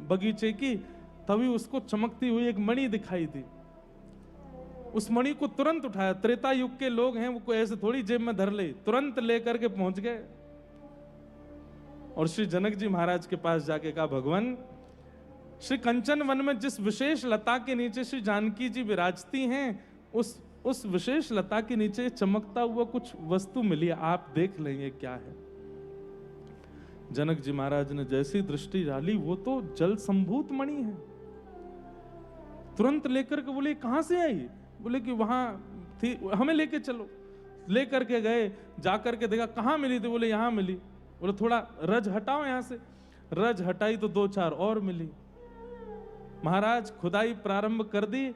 बगीचे की, तभी उसको चमकती हुई एक मणि दिखाई दी। उस मणि को तुरंत उठाया। त्रेता युग के लोग हैं, वो कोई ऐसे थोड़ी जेब में धर ले, तुरंत लेकर के पहुंच गए और श्री जनक जी महाराज के पास जाके कहा, भगवान, श्री कंचन वन में जिस विशेष लता के नीचे श्री जानकी जी विराजती हैं, उस विशेष लता के नीचे चमकता हुआ कुछ वस्तु मिली, आप देख लेंगे क्या है। जनक जी महाराज ने जैसी दृष्टि डाली, वो तो जल संभूत मणि है। तुरंत लेकर के बोले, कहां से आई? बोले कि वहां थी, हमें लेके चलो। लेकर के गए, जाकर के देखा कहां मिली थी? बोले यहां मिली। बोले थोड़ा रज हटाओ यहां से। रज हटाई तो 2-4 और मिली। महाराज खुदाई प्रारंभ कर दी,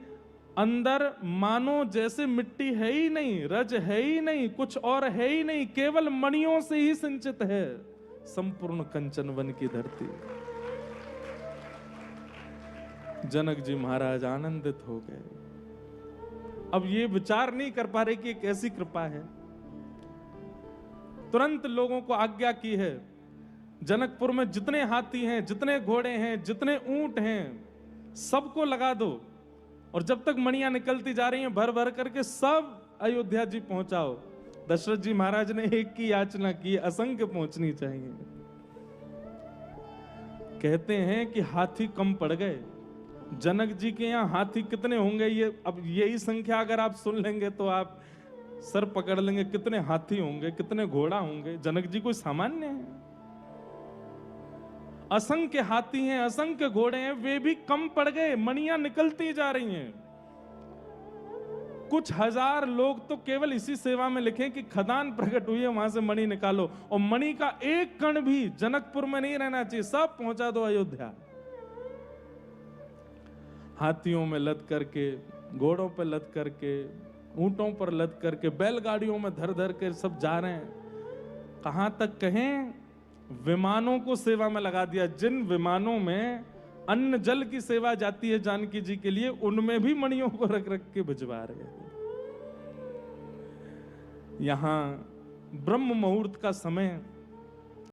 अंदर मानो जैसे मिट्टी है ही नहीं, रज है ही नहीं, कुछ और है ही नहीं, केवल मणियों से ही संचित है संपूर्ण कंचन वन की धरती। जनक जी महाराज आनंदित हो गए। अब ये विचार नहीं कर पा रहे कि एक ऐसी कृपा है। तुरंत लोगों को आज्ञा की है, जनकपुर में जितने हाथी हैं, जितने घोड़े हैं, जितने ऊंट हैं, सबको लगा दो, और जब तक मणियां निकलती जा रही हैं भर भर करके सब अयोध्या जी पहुंचाओ। दशरथ जी महाराज ने एक की याचना की, असंख्य पहुंचनी चाहिए। कहते हैं कि हाथी कम पड़ गए। जनक जी के यहाँ हाथी कितने होंगे, ये अब यही संख्या अगर आप सुन लेंगे तो आप सर पकड़ लेंगे। कितने हाथी होंगे, कितने घोड़ा होंगे? जनक जी कोई सामान्य है? असंख्य हाथी हैं, असंख्य घोड़े हैं, वे भी कम पड़ गए। मणियां निकलती जा रही हैं। कुछ हजार लोग तो केवल इसी सेवा में लिखे कि खदान प्रकट हुई है, वहां से मणि निकालो, और मणि का एक कण भी जनकपुर में नहीं रहना चाहिए, सब पहुंचा दो अयोध्या। हाथियों में लद करके, घोड़ों पर लद करके, ऊंटों पर लद करके, बैलगाड़ियों में धर धर के सब जा रहे हैं। कहां तक कहें, विमानों को सेवा में लगा दिया। जिन विमानों में अन्न जल की सेवा जाती है जानकी जी के लिए, उनमें भी मणियों को रख रख के भिजवा रहे हैं। यहां ब्रह्म मुहूर्त का समय